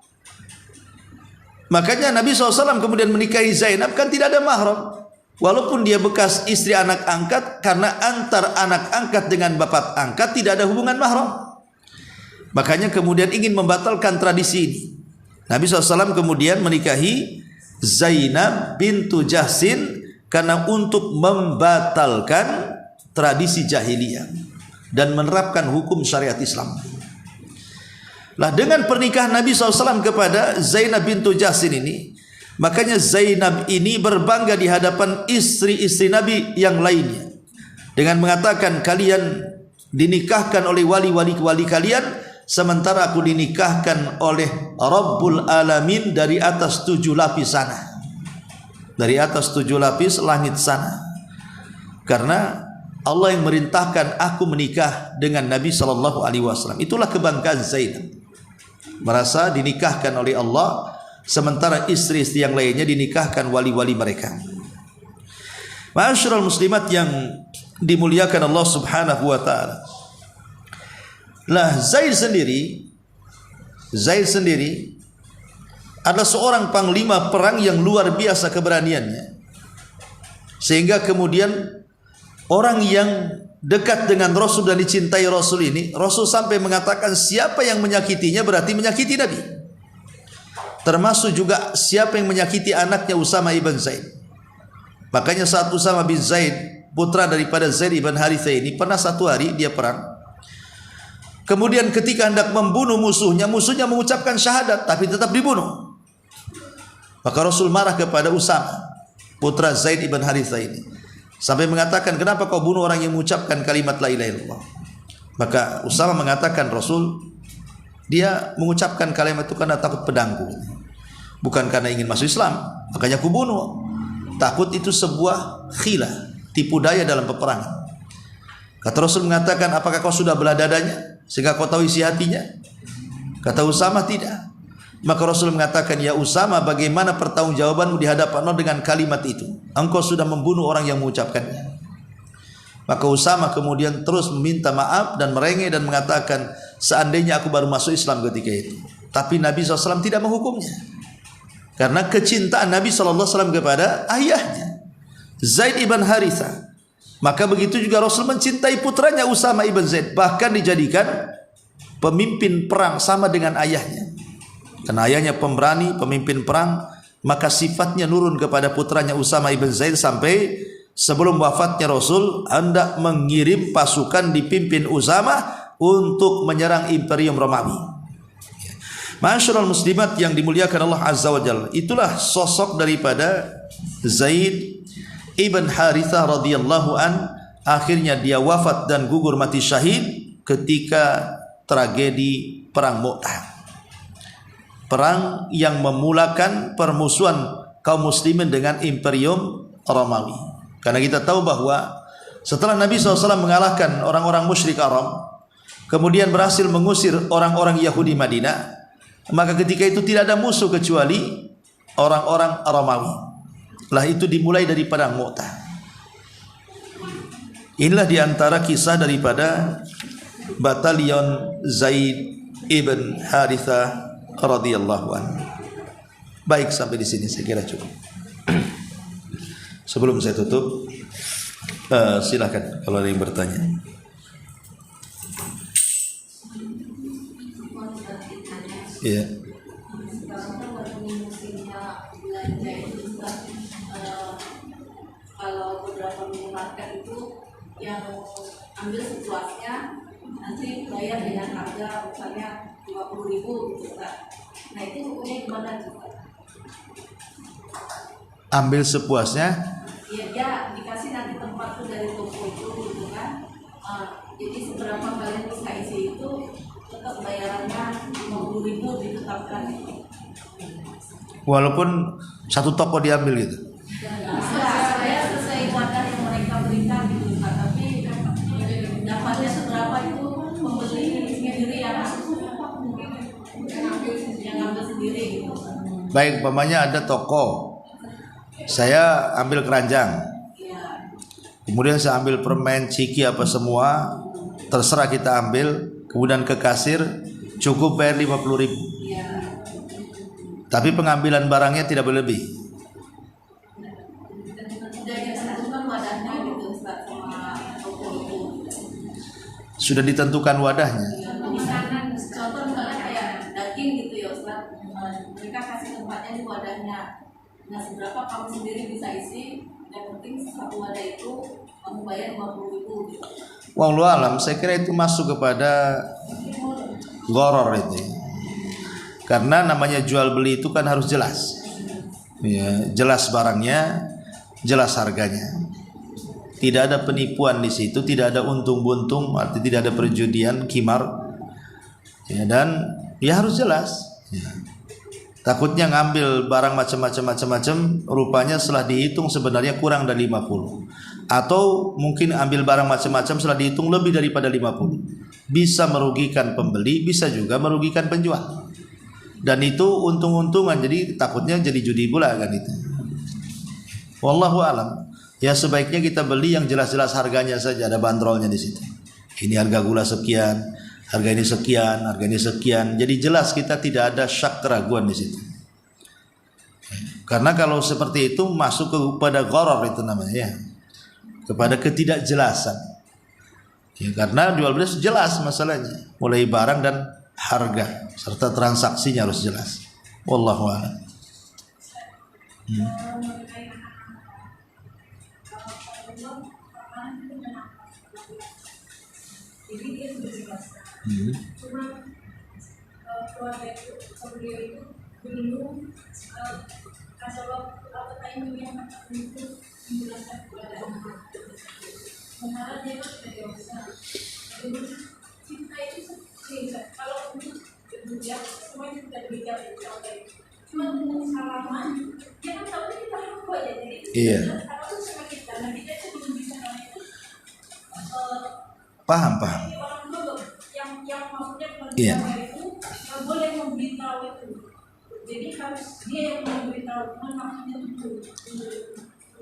Makanya Nabi SAW kemudian menikahi Zainab kan tidak ada mahram. Walaupun dia bekas istri anak angkat, karena antar anak angkat dengan bapak angkat tidak ada hubungan mahram. Makanya kemudian ingin membatalkan tradisi ini. Nabi SAW kemudian menikahi Zainab bintu Jahsin karena untuk membatalkan tradisi jahiliyah dan menerapkan hukum syariat Islam. Lah dengan pernikahan Nabi SAW kepada Zainab bintu Jahsin ini, makanya Zainab ini berbangga di hadapan istri-istri Nabi yang lainnya dengan mengatakan, kalian dinikahkan oleh wali-wali kalian, sementara aku dinikahkan oleh Rabbul Alamin dari atas 7 lapis sana, dari atas 7 lapis langit sana. Karena Allah yang merintahkan aku menikah dengan Nabi SAW. Itulah kebanggaan Zainab, merasa dinikahkan oleh Allah, sementara istri-istri yang lainnya dinikahkan wali-wali mereka. Ma'asyiral muslimat yang dimuliakan Allah Subhanahu wa taala. Lah Zaid sendiri adalah seorang panglima perang yang luar biasa keberaniannya, sehingga kemudian orang yang dekat dengan Rasul dan dicintai Rasul ini, Rasul sampai mengatakan siapa yang menyakitinya berarti menyakiti Nabi. Termasuk juga siapa yang menyakiti anaknya Usama ibn Zaid. Makanya saat Usama bin Zaid, putra daripada Zaid ibn Harithah ini, pernah satu hari dia perang. Kemudian ketika hendak membunuh musuhnya mengucapkan syahadat tapi tetap dibunuh. Maka Rasul marah kepada Usama, putra Zaid ibn Harithah ini, sampai mengatakan, kenapa kau bunuh orang yang mengucapkan kalimat la ilaha illallah? Maka Usama mengatakan, Rasul, dia mengucapkan kalimat itu karena takut pedangku, bukan karena ingin masuk Islam, makanya aku bunuh. Takut itu sebuah khilah, tipu daya dalam peperangan. Kata Rasul mengatakan, apakah kau sudah belah dadanya sehingga kau tahu isi hatinya? Kata Usama, tidak. Maka Rasul mengatakan, ya Usama, bagaimana pertanggungjawabanmu di hadapan Allah dengan kalimat itu? Engkau sudah membunuh orang yang mengucapkannya. Maka Usama kemudian terus meminta maaf dan merengek dan mengatakan, seandainya aku baru masuk Islam ketika itu. Tapi Nabi SAW tidak menghukumnya, karena kecintaan Nabi SAW kepada ayahnya Zaid ibn Harithah. Maka begitu juga Rasul mencintai putranya Usama ibn Zaid, bahkan dijadikan pemimpin perang sama dengan ayahnya. Karena ayahnya pemberani, pemimpin perang, maka sifatnya nurun kepada putranya Usama ibn Zaid, sampai sebelum wafatnya Rasul hendak mengirim pasukan dipimpin Usama untuk menyerang Imperium Romawi. Ma'asyiral muslimat yang dimuliakan Allah Azza wa Jalla, itulah sosok daripada Zaid ibn Harithah radhiyallahu an. Akhirnya dia wafat dan gugur mati syahid ketika tragedi perang Mu'tah, perang yang memulakan permusuhan kaum muslimin dengan Imperium Romawi. Karena kita tahu bahwa setelah Nabi SAW mengalahkan orang-orang musyrik Arab, kemudian berhasil mengusir orang-orang Yahudi Madinah, maka ketika itu tidak ada musuh kecuali orang-orang Romawi. Lah itu dimulai dari perang Mu'tah. Inilah diantara kisah daripada batalion Zaid ibn Harithah radhiyallahu anhu. Baik, sampai di sini saya kira cukup. Sebelum saya tutup, silakan kalau ada yang bertanya. Iya. Kalau beberapa minimarket itu yang ambil sepuasnya, nanti bayar dengan harga misalnya 50.000 gitu Ustaz. Nah itu hukumnya gimana Ustaz? Ambil sepuasnya? Ya dia dikasih nanti tempat tuh dari toko itu gitu kan. Jadi seberapa kalian bisa isi itu tetap bayarannya 50.000 ditetapkan gitu. Walaupun satu toko diambil gitu. Saya sesuai wadah yang mereka berikan gitu Ustaz. Tapi dapatnya seberapa itu pembeli sendiri yang ambil sendiri gitu. Baik, umpamanya ada toko, saya ambil keranjang, kemudian saya ambil permen, ciki apa semua, terserah kita ambil, kemudian ke kasir cukup bayar 50.000. Tapi pengambilan barangnya tidak boleh lebih. Sudah ditentukan wadahnya. Contoh misalnya kayak daging gitu ya Ustaz, mereka kasih tempatnya di wadahnya. Nah seberapa kamu sendiri bisa isi, yang penting satu wadah itu kamu bayar 50.000 gitu. Wallahu alam, saya kira itu masuk kepada gharar itu. Karena namanya jual beli itu kan harus jelas. Ya, jelas barangnya, jelas harganya. Tidak ada penipuan di situ, tidak ada untung-buntung, artinya tidak ada perjudian, kimar. Ya, dan ya harus jelas. Ya. Takutnya ngambil barang macam-macam, rupanya setelah dihitung sebenarnya kurang dari 50. Atau mungkin ambil barang macam-macam setelah dihitung lebih daripada 50. Bisa merugikan pembeli, bisa juga merugikan penjual. Dan itu untung-untungan, jadi takutnya jadi judi pula kan itu. Wallahu alam. Ya sebaiknya kita beli yang jelas-jelas harganya saja, ada bandrolnya di situ. Ini harga gula sekian, harga ini sekian, harga ini sekian. Jadi jelas kita tidak ada syak keraguan di situ. Karena kalau seperti itu masuk kepada gharar itu namanya ya. Kepada ketidakjelasan. Ya, karena jual beli jelas masalahnya, mulai barang dan harga serta transaksinya harus jelas. Wallahu a'lam. Jadi dia sudah jelaskan. Cuma keluarga itu sendiri itu belum kalau time yang itu menjelaskan kepada anak. Sementara dia kan sudah dewasa. Cinta itu cinta. Kalau untuk dia semuanya sudah diberikan cuma dengan salaman dia kan tahu kita apa ya jadi iya. Kalau itu sama kita nanti kita itu belum bisa itu Paham. Yang maksudnya Iya. itu nggak boleh memberitahu itu. Jadi harus dia yang memberitahu maksudnya itu.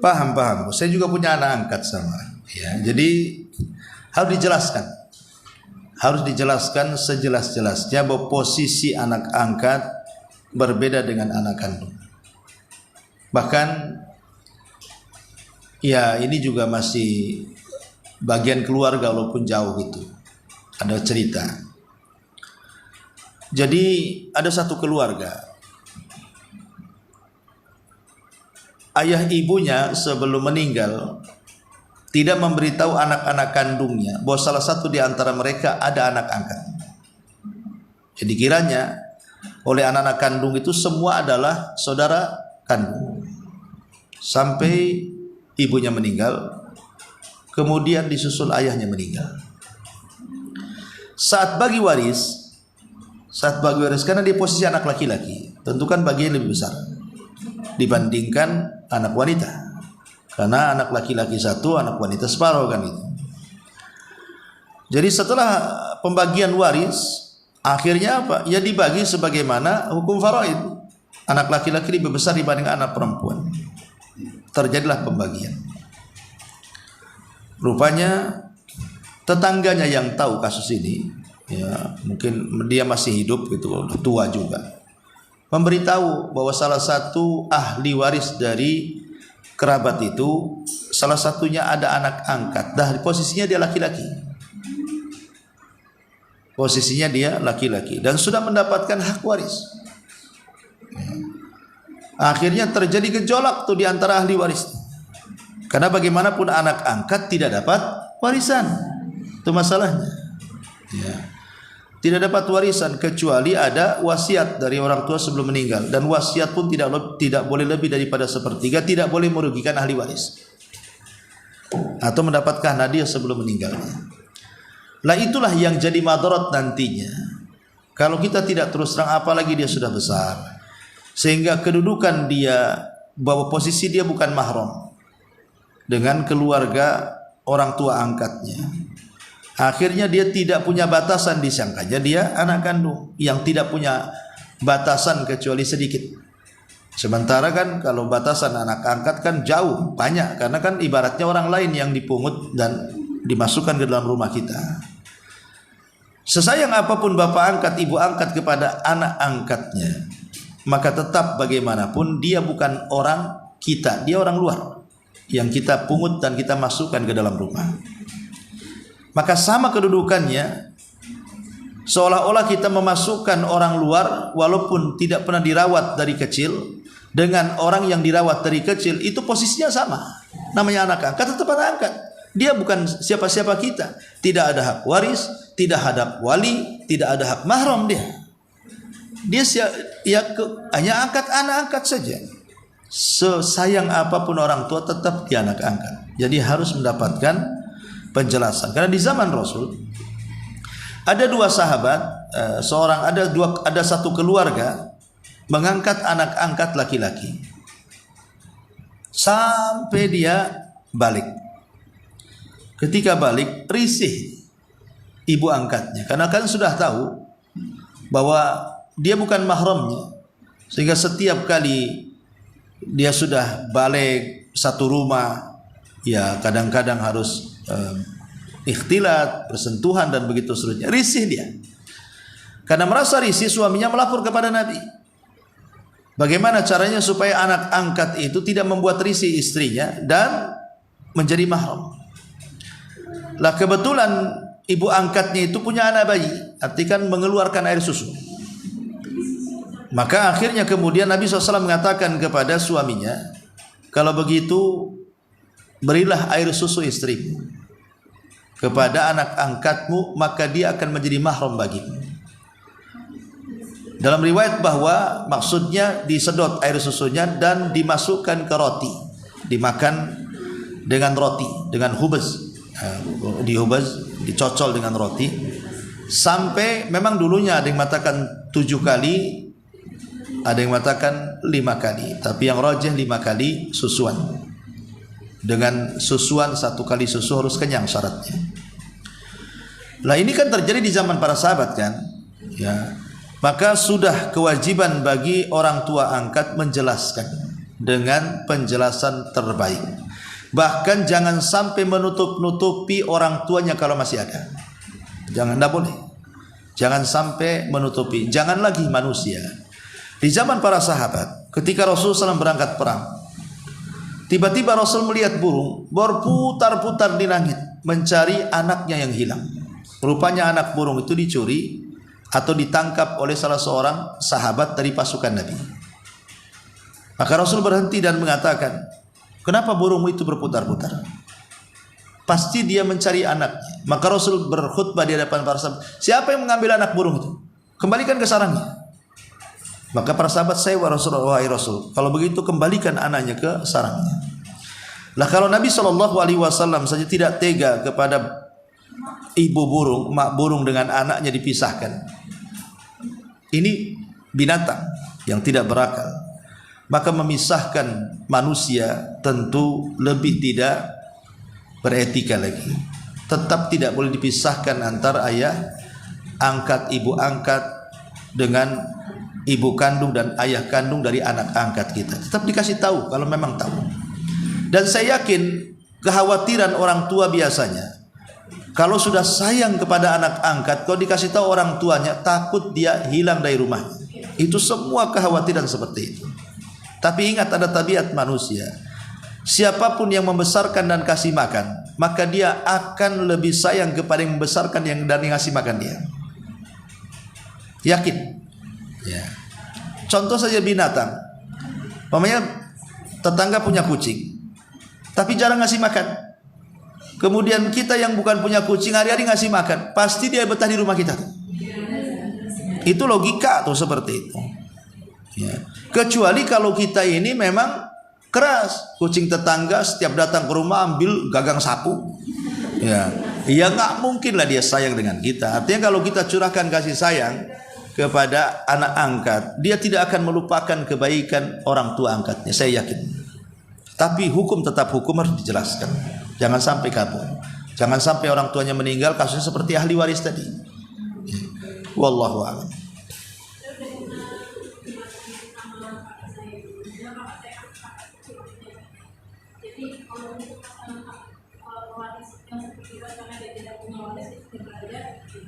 Paham. Saya juga punya anak angkat sama. Ya, jadi harus dijelaskan sejelas-jelasnya bahwa posisi anak angkat berbeda dengan anak kandung. Bahkan ya ini juga masih bagian keluarga walaupun jauh gitu. Ada cerita. Jadi ada satu keluarga. Ayah ibunya sebelum meninggal tidak memberitahu anak-anak kandungnya bahwa salah satu di antara mereka ada anak angkat. Jadi kiranya oleh anak-anak kandung itu semua adalah saudara kandung. Sampai ibunya meninggal, kemudian disusul ayahnya meninggal. Saat bagi waris karena dia posisi anak laki-laki, tentu kan bagian lebih besar dibandingkan anak wanita. Karena anak laki-laki satu, anak wanita separuh kan itu. Jadi setelah pembagian waris, akhirnya apa? Ya dibagi sebagaimana hukum faraid. Anak laki-laki lebih besar dibanding anak perempuan. Terjadilah pembagian. Rupanya tetangganya yang tahu kasus ini, ya mungkin dia masih hidup gitu, udah tua juga, memberitahu bahwa salah satu ahli waris dari kerabat itu, salah satunya ada anak angkat. Dah posisinya dia laki-laki. Posisinya dia laki-laki dan sudah mendapatkan hak waris. Akhirnya terjadi gejolak tuh di antara ahli waris. Karena bagaimanapun anak angkat tidak dapat warisan. Itu masalahnya. Ya. Tidak dapat warisan kecuali ada wasiat dari orang tua sebelum meninggal, dan wasiat pun tidak boleh lebih daripada sepertiga, tidak boleh merugikan ahli waris atau mendapatkan hadiah sebelum meninggalnya. Lah itulah yang jadi madarat nantinya. Kalau kita tidak terus terang, apalagi dia sudah besar, sehingga kedudukan dia, bahwa posisi dia bukan mahram dengan keluarga orang tua angkatnya. Akhirnya dia tidak punya batasan, disangkanya dia anak kandung yang tidak punya batasan kecuali sedikit. Sementara kan kalau batasan anak angkat kan jauh banyak, karena kan ibaratnya orang lain yang dipungut dan dimasukkan ke dalam rumah kita. Sesayang apapun bapak angkat, ibu angkat kepada anak angkatnya, maka tetap bagaimanapun dia bukan orang kita, dia orang luar yang kita pungut dan kita masukkan ke dalam rumah. Maka sama kedudukannya, seolah-olah kita memasukkan orang luar walaupun tidak pernah dirawat dari kecil dengan orang yang dirawat dari kecil, itu posisinya sama. Namanya anak angkat, tetap anak angkat. Dia bukan siapa-siapa kita. Tidak ada hak waris, tidak ada wali, tidak ada hak mahram dia. Dia hanya angkat anak angkat saja. Sesayang apapun orang tua, tetap dia anak angkat. Jadi harus mendapatkan penjelasan. Karena di zaman Rasul ada dua sahabat, ada satu keluarga mengangkat anak angkat laki-laki sampai dia balik. Ketika balik, risih ibu angkatnya, karena kan sudah tahu bahwa dia bukan mahramnya, sehingga setiap kali dia sudah balik satu rumah, ya kadang-kadang harus ikhtilat, bersentuhan dan begitu seterusnya. Risih dia. Karena merasa risih, suaminya melapor kepada Nabi. Bagaimana caranya supaya anak angkat itu tidak membuat risih istrinya dan menjadi mahram. Lah kebetulan ibu angkatnya itu punya anak bayi, artinya kan mengeluarkan air susu. Maka akhirnya kemudian Nabi SAW mengatakan kepada suaminya, kalau begitu berilah air susu istrimu kepada anak angkatmu, maka dia akan menjadi mahram bagimu. Dalam riwayat bahwa maksudnya disedot air susunya dan dimasukkan ke roti, dimakan dengan roti, dengan hubaz, dicocol dengan roti, sampai memang dulunya ada yang mengatakan 7 kali, ada yang mengatakan 5 kali, tapi yang rajih 5 kali susuan. Dengan susuan 1 kali susu harus kenyang syaratnya. Lah ini kan terjadi di zaman para sahabat kan, ya. Maka sudah kewajiban bagi orang tua angkat menjelaskan dengan penjelasan terbaik. Bahkan jangan sampai menutup-nutupi orang tuanya kalau masih ada. Jangan, tidak boleh. Jangan sampai menutupi. Jangan lagi manusia. Di zaman para sahabat, ketika Rasulullah SAW berangkat perang, tiba-tiba Rasul melihat burung berputar-putar di langit mencari anaknya yang hilang. Rupanya anak burung itu dicuri atau ditangkap oleh salah seorang sahabat dari pasukan Nabi. Maka Rasul berhenti dan mengatakan, kenapa burungmu itu berputar-putar? Pasti dia mencari anaknya. Maka Rasul berkhutbah di hadapan para sahabat, siapa yang mengambil anak burung itu? Kembalikan ke sarangnya. Maka para sahabat, saya wahai Rasul, kalau begitu kembalikan anaknya ke sarangnya. Lah kalau Nabi SAW saja tidak tega kepada ibu burung, mak burung dengan anaknya dipisahkan. Ini binatang yang tidak berakal. Maka memisahkan manusia tentu lebih tidak beretika lagi. Tetap tidak boleh dipisahkan antara ayah angkat, ibu angkat dengan ibu kandung dan ayah kandung dari anak angkat kita. Tetap dikasih tahu kalau memang tahu. Dan saya yakin kekhawatiran orang tua biasanya, kalau sudah sayang kepada anak angkat, kalau dikasih tahu orang tuanya, takut dia hilang dari rumah. Itu semua kekhawatiran seperti itu. Tapi ingat, ada tabiat manusia. Siapapun yang membesarkan dan kasih makan, maka dia akan lebih sayang kepada yang membesarkan dan yang ngasih makan dia. Yakin? Ya. Contoh saja binatang. Umpamanya tetangga punya kucing, tapi jarang ngasih makan. Kemudian kita yang bukan punya kucing hari-hari ngasih makan, pasti dia betah di rumah kita. Itu logika tuh seperti itu. Ya. Kecuali kalau kita ini memang keras, kucing tetangga setiap datang ke rumah ambil gagang sapu. Ya, ya nggak mungkin lah dia sayang dengan kita. Artinya kalau kita curahkan kasih sayang kepada anak angkat, dia tidak akan melupakan kebaikan orang tua angkatnya, saya yakin. Tapi hukum tetap hukum harus dijelaskan. Jangan sampai kabur. Jangan sampai orang tuanya meninggal kasusnya seperti ahli waris tadi. Wallahu a'lam.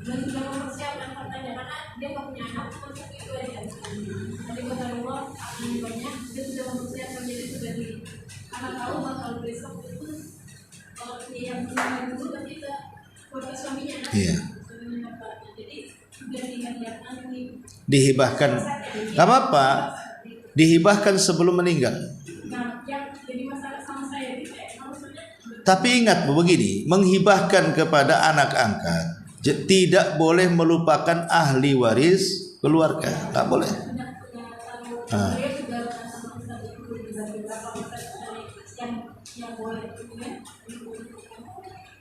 Dan sudah mempersiapkan hartanya karena dia nggak punya anak cuma satu itu aja. Tapi kata Allah akan banyak, dia sudah mempersiapkan jadi sudah di karena tahu bakal besok itu kalau yang meninggal itu kan kita keluarga suaminya kan. Iya. Jadi sudah dihadiahkan Dihibahkan, nggak apa-apa. Dihibahkan sebelum meninggal. Nah, yang jadi masalah sama saya itu maksudnya. Tapi ingat begini, menghibahkan kepada anak angkat tidak boleh melupakan ahli waris keluarga, tak boleh. Nah.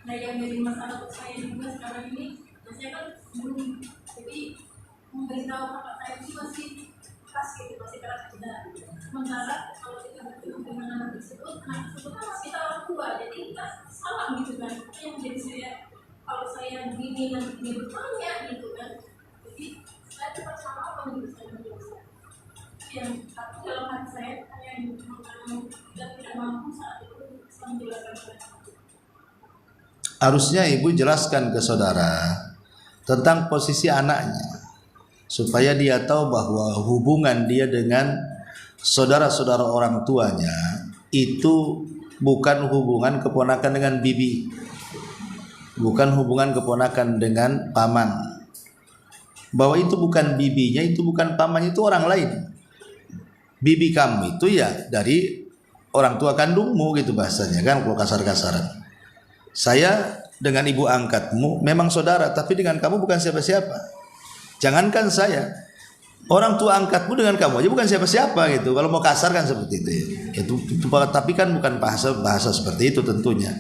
Nah, yang jadi masalah untuk saya juga sekarang ini, saya kan belum, jadi memberitahu kakak saya itu masih keras gitu, masih keras juga. Sementara kalau kita bertemu dengan anak tersebut kan masih tahu orang tua, jadi kita salah gitu kan. Yang jadi saya kalau saya begini nanti dia bertanya gitu kan, jadi saya tetap salah apa gitu saya biasa. Yang tapi dalam hati saya yang tidak mampu saat itu bisa menjelaskan. Harusnya ibu jelaskan ke saudara tentang posisi anaknya supaya dia tahu bahwa hubungan dia dengan saudara-saudara orang tuanya itu bukan hubungan keponakan dengan bibi, bukan hubungan keponakan dengan paman, bahwa itu bukan bibinya, itu bukan pamannya, itu orang lain. Bibi kamu itu ya dari orang tua kandungmu gitu bahasanya kan, kalau kasar-kasaran. Saya dengan ibu angkatmu memang saudara, tapi dengan kamu bukan siapa-siapa. Jangankan saya, orang tua angkatmu dengan kamu aja bukan siapa-siapa gitu. Kalau mau kasar kan seperti itu. Itu tapi kan bukan bahasa seperti itu tentunya.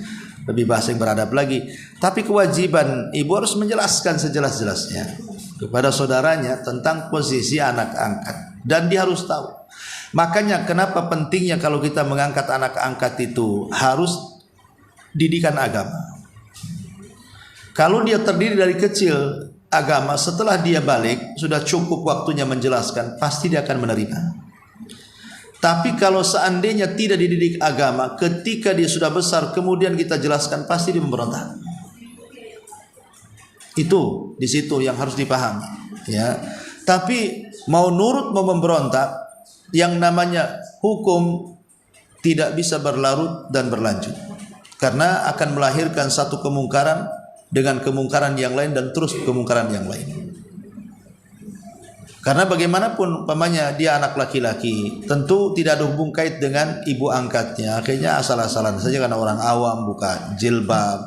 Lebih bahasa yang beradab lagi. Tapi kewajiban ibu harus menjelaskan sejelas-jelasnya kepada saudaranya tentang posisi anak angkat, dan dia harus tahu. Makanya kenapa pentingnya kalau kita mengangkat anak angkat itu harus didikan agama. Kalau dia terdiri dari kecil agama, setelah dia balik sudah cukup waktunya menjelaskan, pasti dia akan menerima. Tapi kalau seandainya tidak dididik agama, ketika dia sudah besar kemudian kita jelaskan, pasti dia memberontak. Itu di situ yang harus dipahami, ya. Tapi mau nurut mau memberontak, yang namanya hukum tidak bisa berlarut dan berlanjut. Karena akan melahirkan satu kemungkaran dengan kemungkaran yang lain dan terus kemungkaran yang lain. Karena bagaimanapun pamannya dia anak laki-laki, tentu tidak ada hubung kait dengan ibu angkatnya. Akhirnya asal-asalan saja karena orang awam buka jilbab,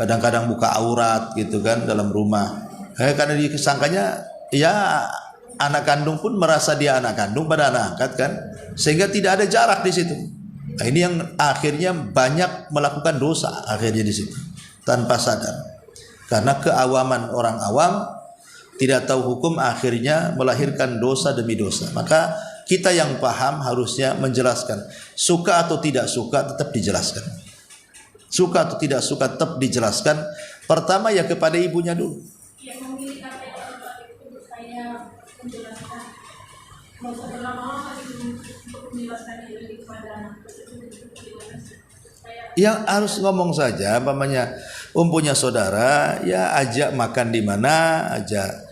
kadang-kadang buka aurat gitu kan dalam rumah. Karena disangkanya ya anak kandung pun merasa dia anak kandung pada anak angkat kan, sehingga tidak ada jarak di situ. Nah, ini yang akhirnya banyak melakukan dosa akhirnya di situ tanpa sadar. Karena keawaman orang awam tidak tahu hukum akhirnya melahirkan dosa demi dosa. Maka kita yang paham harusnya menjelaskan. Suka atau tidak suka tetap dijelaskan. Suka atau tidak suka tetap dijelaskan. Pertama ya kepada ibunya dulu. Yang memilih kata yang untuk saya menjelaskan. Mau berlama-lama untuk menjelaskan ini kepada anak. Yang harus ngomong saja, umpamanya punya saudara, ya ajak makan di mana, ajak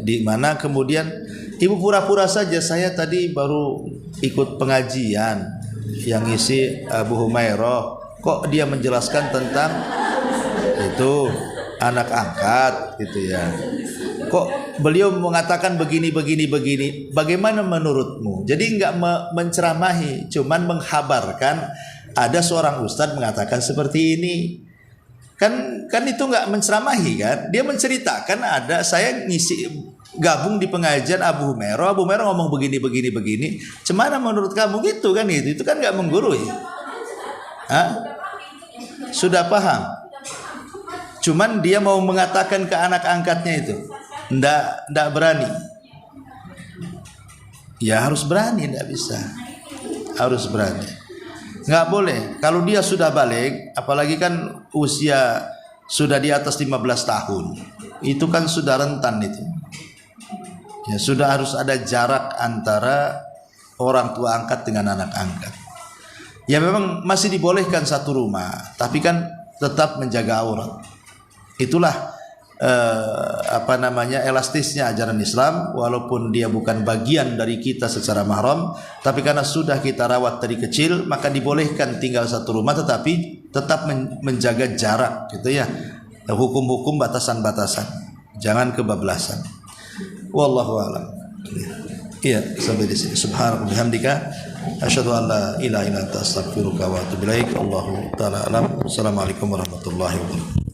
di mana, kemudian ibu pura-pura saja, saya tadi baru ikut pengajian yang isi Abu Humairah, kok dia menjelaskan tentang itu anak angkat gitu ya. Kok beliau mengatakan begini, bagaimana menurutmu? Jadi enggak menceramahi, cuman menghabarkan ada seorang ustadz mengatakan seperti ini. Kan itu nggak menceramahi kan? Dia menceritakan ada saya ngisi gabung di pengajian Abu Humairah ngomong begini. Cemana menurut kamu gitu kan itu? Itu kan nggak menggurui. Hah? Sudah paham. Cuman dia mau mengatakan ke anak angkatnya itu, ndak berani. Ya harus berani, ndak bisa. Harus berani. Nggak boleh. Kalau dia sudah balik, apalagi kan usia sudah di atas 15 tahun, itu kan sudah rentan itu. Ya sudah harus ada jarak antara orang tua angkat dengan anak angkat. Ya memang masih dibolehkan satu rumah, tapi kan tetap menjaga aurat. Itulah elastisnya ajaran Islam. Walaupun dia bukan bagian dari kita secara mahram, tapi karena sudah kita rawat dari kecil, maka dibolehkan tinggal satu rumah, tetapi tetap menjaga jarak gitu ya. Hukum-hukum batasan-batasan, jangan kebablasan. Wallahu a'lam. Iya, sampai di sini. Subhanallah bihamdika asyhadu an la ilaha illa anta astaghfiruka wa atubu ilaik. Allahu ta'ala alam. Assalamualaikum warahmatullahi wabarakatuh.